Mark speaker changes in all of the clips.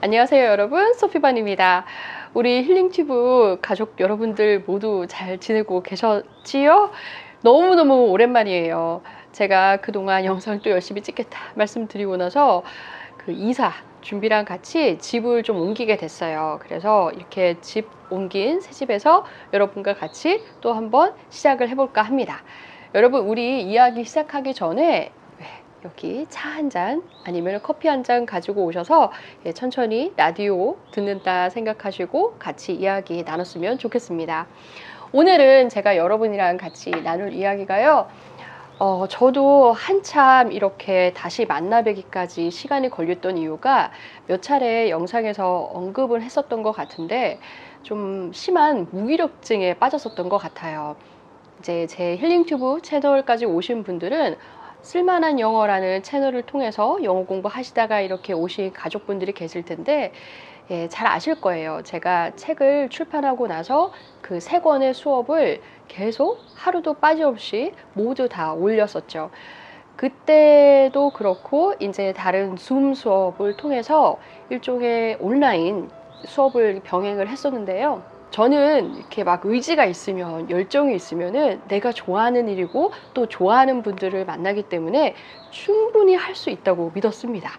Speaker 1: 안녕하세요 여러분, 소피반입니다. 우리 힐링튜브 가족 여러분들 모두 잘 지내고 계셨지요? 너무너무 오랜만이에요. 제가 그동안 영상 또 열심히 찍겠다 말씀드리고 나서 그 이사 준비랑 같이 집을 좀 옮기게 됐어요. 그래서 이렇게 집 옮긴 새 집에서 여러분과 같이 또 한번 시작을 해볼까 합니다. 여러분, 우리 이야기 시작하기 전에 여기 차 한 잔 아니면 커피 한 잔 가지고 오셔서 천천히 라디오 듣는다 생각하시고 같이 이야기 나눴으면 좋겠습니다. 오늘은 제가 여러분이랑 같이 나눌 이야기가요. 저도 한참 이렇게 다시 만나 뵈기까지 시간이 걸렸던 이유가 몇 차례 영상에서 언급을 했었던 것 같은데 좀 심한 무기력증에 빠졌었던 것 같아요. 이제 제 힐링튜브 채널까지 오신 분들은 쓸만한 영어라는 채널을 통해서 영어 공부하시다가 이렇게 오신 가족분들이 계실 텐데 잘 아실 거예요. 제가 책을 출판하고 나서 그 3권의 수업을 계속 하루도 빠짐없이 모두 다 올렸었죠. 그때도 그렇고 이제 다른 줌 수업을 통해서 일종의 온라인 수업을 병행을 했었는데요. 저는 이렇게 막 의지가 있으면, 열정이 있으면은 내가 좋아하는 일이고 또 좋아하는 분들을 만나기 때문에 충분히 할 수 있다고 믿었습니다.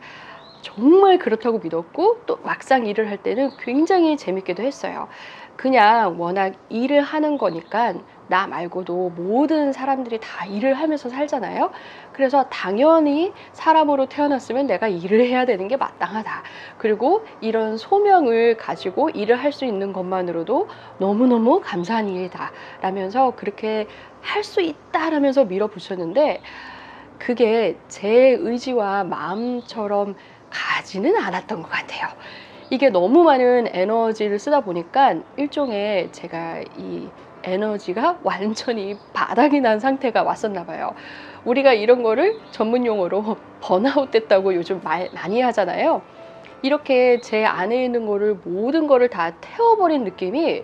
Speaker 1: 정말 그렇다고 믿었고 또 막상 일을 할 때는 굉장히 재밌기도 했어요. 그냥 워낙 일을 하는 거니까 나 말고도 모든 사람들이 다 일을 하면서 살잖아요. 그래서 당연히 사람으로 태어났으면 내가 일을 해야 되는 게 마땅하다. 그리고 이런 소명을 가지고 일을 할 수 있는 것만으로도 너무너무 감사한 일이다 라면서 그렇게 할 수 있다라면서 밀어붙였는데 그게 제 의지와 마음처럼 가지는 않았던 것 같아요. 이게 너무 많은 에너지를 쓰다 보니까 일종의 제가 이 에너지가 완전히 바닥이 난 상태가 왔었나 봐요. 우리가 이런 거를 전문 용어로 번아웃 됐다고 요즘 말 많이 하잖아요. 이렇게 제 안에 있는 거를 모든 거를 다 태워버린 느낌이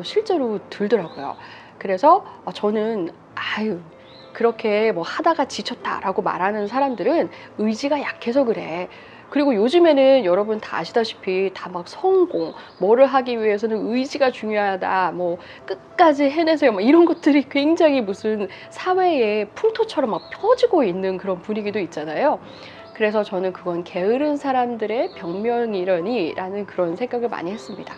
Speaker 1: 실제로 들더라고요. 그래서 저는 그렇게 뭐 하다가 지쳤다라고 말하는 사람들은 의지가 약해서 그래. 그리고 요즘에는 여러분 다 아시다시피 다 막 성공, 뭐를 하기 위해서는 의지가 중요하다, 뭐 끝까지 해내세요, 뭐 이런 것들이 굉장히 무슨 사회의 풍토처럼 막 펴지고 있는 그런 분위기도 있잖아요. 그래서 저는 그건 게으른 사람들의 병명이려니라는 그런 생각을 많이 했습니다.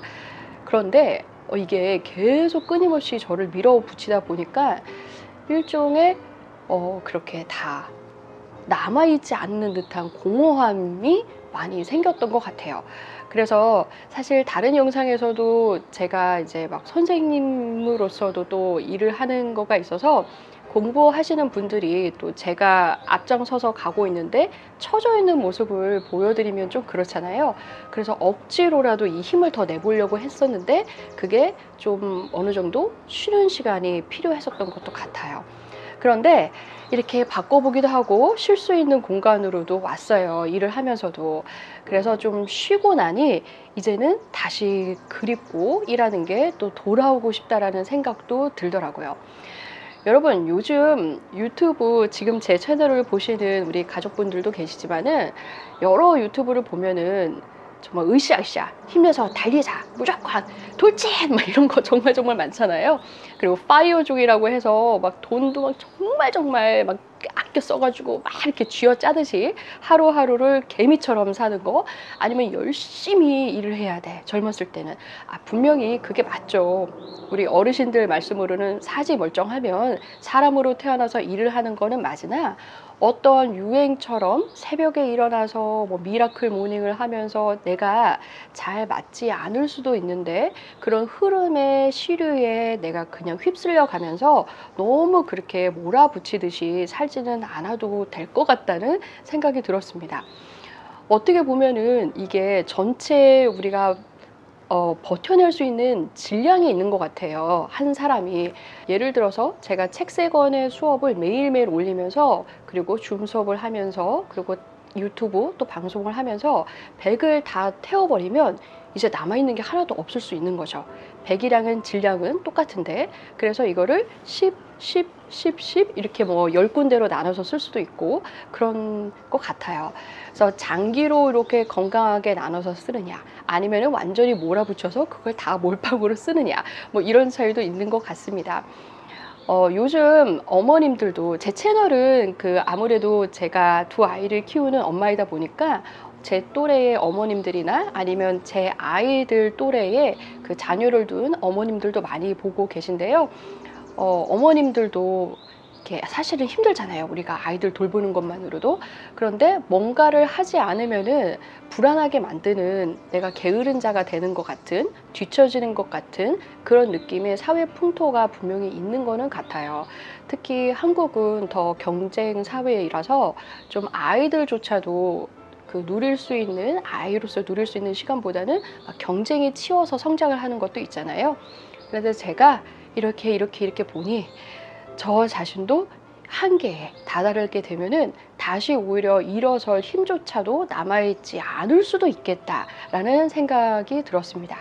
Speaker 1: 그런데 이게 계속 끊임없이 저를 밀어붙이다 보니까 일종의 그렇게 다 남아있지 않는 듯한 공허함이 많이 생겼던 것 같아요. 그래서 사실 다른 영상에서도 제가 이제 막 선생님으로서도 또 일을 하는 거가 있어서 공부하시는 분들이 또 제가 앞장서서 가고 있는데 처져 있는 모습을 보여드리면 좀 그렇잖아요. 그래서 억지로라도 이 힘을 더 내보려고 했었는데 그게 좀 어느 정도 쉬는 시간이 필요했었던 것도 같아요. 그런데 이렇게 바꿔보기도 하고 쉴 수 있는 공간으로도 왔어요. 일을 하면서도. 그래서 좀 쉬고 나니 이제는 다시 그립고 일하는 게 또 돌아오고 싶다라는 생각도 들더라고요. 여러분, 요즘 유튜브 지금 제 채널을 보시는 우리 가족분들도 계시지만은 여러 유튜브를 보면은 정말 으쌰으쌰 힘내서 달리자 무조건 돌진 막 이런 거 정말 많잖아요. 그리고 파이어족이라고 해서 막 돈도 막 정말 막 아껴 써가지고 막 이렇게 쥐어짜듯이 하루하루를 개미처럼 사는 거, 아니면 열심히 일을 해야 돼 젊었을 때는. 분명히 그게 맞죠. 우리 어르신들 말씀으로는 사지 멀쩡하면 사람으로 태어나서 일을 하는 거는 맞으나 어떠한 유행처럼 새벽에 일어나서 뭐 미라클 모닝을 하면서 내가 잘 맞지 않을 수도 있는데 그런 흐름의 시류에 내가 그냥 휩쓸려 가면서 너무 그렇게 몰아붙이듯이 살지는 않아도 될 것 같다는 생각이 들었습니다. 어떻게 보면은 이게 전체 우리가 버텨낼 수 있는 질량이 있는 것 같아요. 한 사람이. 예를 들어서 제가 책 3권의 수업을 매일매일 올리면서 그리고 줌 수업을 하면서 그리고 유튜브 또 방송을 하면서 100을 다 태워버리면 이제 남아있는 게 하나도 없을 수 있는 거죠. 100이랑은 질량은 똑같은데, 그래서 이거를 10, 10, 10, 10 이렇게 뭐 10군데로 나눠서 쓸 수도 있고 그런 것 같아요. 그래서 장기로 이렇게 건강하게 나눠서 쓰느냐, 아니면은 완전히 몰아붙여서 그걸 다 몰빵으로 쓰느냐, 뭐 이런 차이도 있는 것 같습니다. 요즘 어머님들도 제 채널은 아무래도 제가 두 아이를 키우는 엄마이다 보니까 제 또래의 어머님들이나 아니면 제 아이들 또래의 그 자녀를 둔 어머님들도 많이 보고 계신데요. 어머님들도 이렇게 사실은 힘들잖아요. 우리가 아이들 돌보는 것만으로도. 그런데 뭔가를 하지 않으면은 불안하게 만드는, 내가 게으른 자가 되는 것 같은, 뒤처지는 것 같은 그런 느낌의 사회 풍토가 분명히 있는 거는 같아요. 특히 한국은 더 경쟁 사회이라서 좀 아이들조차도 누릴 수 있는, 아이로서 누릴 수 있는 시간보다는 막 경쟁에 치여서 성장을 하는 것도 있잖아요. 그래서 제가 이렇게 보니 저 자신도 한계에 다다르게 되면은 다시 오히려 일어설 힘조차도 남아있지 않을 수도 있겠다라는 생각이 들었습니다.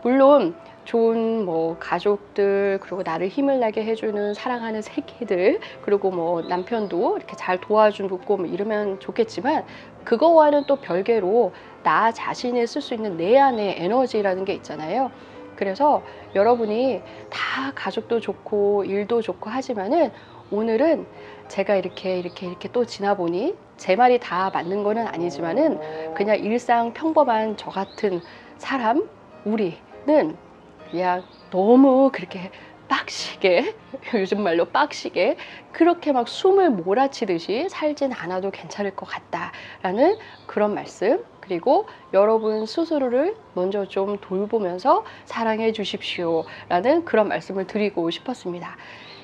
Speaker 1: 물론 좋은 뭐 가족들, 그리고 나를 힘을 나게 해주는 사랑하는 새끼들, 그리고 뭐 남편도 이렇게 잘 도와주고 뭐 이러면 좋겠지만, 그거와는 또 별개로 나 자신이 쓸 수 있는 내 안의 에너지라는 게 있잖아요. 그래서 여러분이 다 가족도 좋고 일도 좋고 하지만은 오늘은 제가 이렇게 또 지나보니 제 말이 다 맞는 거는 아니지만은 그냥 일상 평범한 저 같은 사람, 우리는 그냥 너무 그렇게 빡시게, 요즘 말로 빡시게 그렇게 막 숨을 몰아치듯이 살진 않아도 괜찮을 것 같다라는 그런 말씀, 그리고 여러분 스스로를 먼저 좀 돌보면서 사랑해 주십시오 라는 그런 말씀을 드리고 싶었습니다.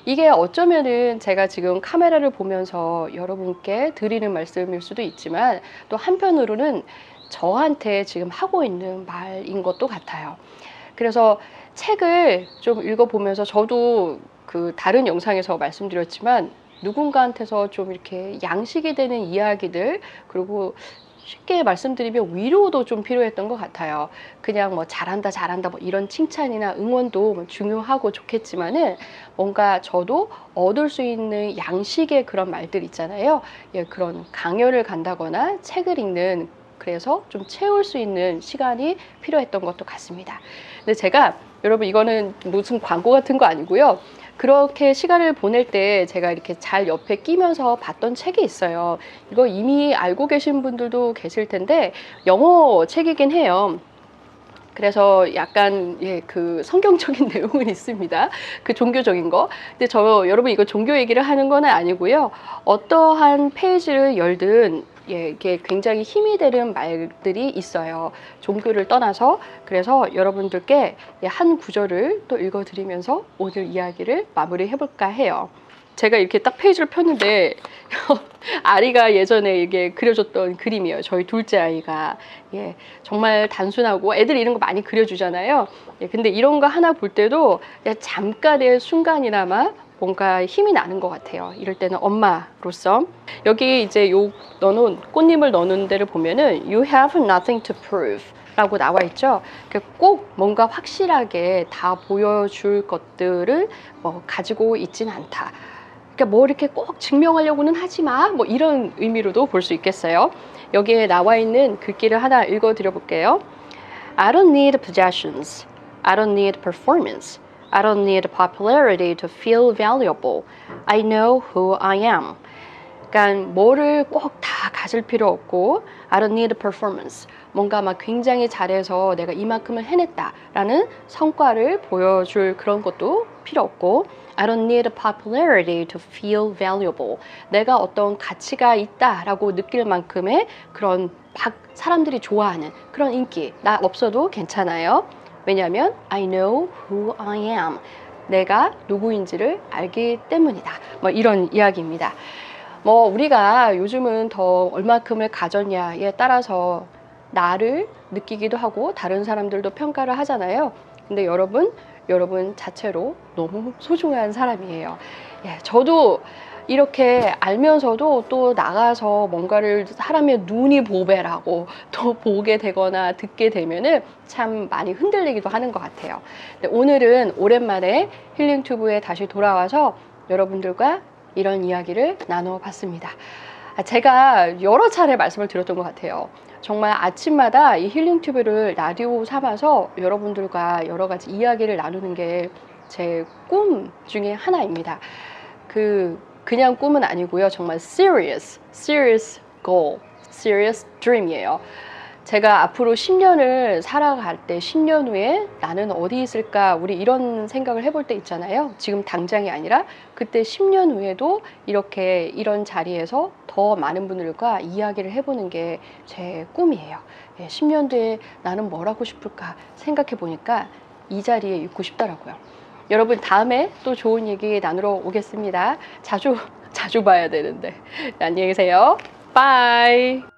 Speaker 1: 이게 어쩌면은 제가 지금 카메라를 보면서 여러분께 드리는 말씀일 수도 있지만, 또 한편으로는 저한테 지금 하고 있는 말인 것도 같아요. 그래서 책을 좀 읽어보면서, 저도 다른 영상에서 말씀드렸지만 누군가한테서 좀 이렇게 양식이 되는 이야기들, 그리고 쉽게 말씀드리면 위로도 좀 필요했던 것 같아요. 그냥 뭐 잘한다 뭐 이런 칭찬이나 응원도 뭐 중요하고 좋겠지만은, 뭔가 저도 얻을 수 있는 양식의 그런 말들 있잖아요. 예, 그런 강연을 간다거나 책을 읽는, 그래서 좀 채울 수 있는 시간이 필요했던 것도 같습니다. 근데 제가, 여러분 이거는 무슨 광고 같은 거 아니고요. 그렇게 시간을 보낼 때 제가 이렇게 잘 옆에 끼면서 봤던 책이 있어요. 이거 이미 알고 계신 분들도 계실 텐데 영어 책이긴 해요. 그래서 약간 성경적인 내용은 있습니다. 종교적인 거. 근데 여러분 이거 종교 얘기를 하는 건 아니고요. 어떠한 페이지를 열든 이게 굉장히 힘이 되는 말들이 있어요. 종교를 떠나서. 그래서 여러분들께 한 구절을 또 읽어드리면서 오늘 이야기를 마무리해 볼까 해요. 제가 이렇게 딱 페이지를 폈는데 아리가 예전에 이게 그려줬던 그림이에요. 저희 둘째 아이가. 정말 단순하고, 애들 이런 거 많이 그려주잖아요. 근데 이런 거 하나 볼 때도 잠깐의 순간이나마 뭔가 힘이 나는 것 같아요. 이럴 때는 엄마로서. 여기 이제 꽃님을 넣는 데를 보면은 You have nothing to prove 라고 나와 있죠. 꼭 뭔가 확실하게 다 보여줄 것들을 가지고 있진 않다. 그러니까 뭐 이렇게 꼭 증명하려고는 하지 마, 뭐 이런 의미로도 볼 수 있겠어요. 여기에 나와 있는 글귀를 하나 읽어 드려 볼게요. I don't need possessions. I don't need performance. I don't need popularity to feel valuable. I know who I am. 그러니까 뭐를 꼭 다 가질 필요 없고, I don't need performance. 뭔가 막 굉장히 잘해서 내가 이만큼을 해냈다라는 성과를 보여줄 그런 것도 필요 없고, I don't need popularity to feel valuable. 내가 어떤 가치가 있다라고 느낄 만큼의 그런 사람들이 좋아하는 그런 인기 나 없어도 괜찮아요. 왜냐하면 I know who I am. 내가 누구인지를 알기 때문이다. 뭐 이런 이야기입니다. 우리가 요즘은 더 얼마큼을 가졌냐에 따라서 나를 느끼기도 하고 다른 사람들도 평가를 하잖아요. 근데 여러분 자체로 너무 소중한 사람이에요. 저도 이렇게 알면서도 또 나가서 뭔가를 사람의 눈이 보배라고 또 보게 되거나 듣게 되면은 참 많이 흔들리기도 하는 것 같아요. 오늘은 오랜만에 힐링튜브에 다시 돌아와서 여러분들과 이런 이야기를 나눠봤습니다. 제가 여러 차례 말씀을 드렸던 것 같아요. 정말 아침마다 이 힐링튜브를 라디오 삼아서 여러분들과 여러 가지 이야기를 나누는 게 제 꿈 중에 하나입니다. 그냥 꿈은 아니고요. 정말 serious goal, serious dream이에요. 제가 앞으로 10년을 살아갈 때 10년 후에 나는 어디 있을까? 우리 이런 생각을 해볼 때 있잖아요. 지금 당장이 아니라 그때 10년 후에도 이렇게 이런 자리에서 더 많은 분들과 이야기를 해보는 게 제 꿈이에요. 10년 뒤에 나는 뭘 하고 싶을까 생각해 보니까 이 자리에 있고 싶더라고요. 여러분 다음에 또 좋은 얘기 나누러 오겠습니다. 자주 봐야 되는데. 안녕히 계세요. 바이.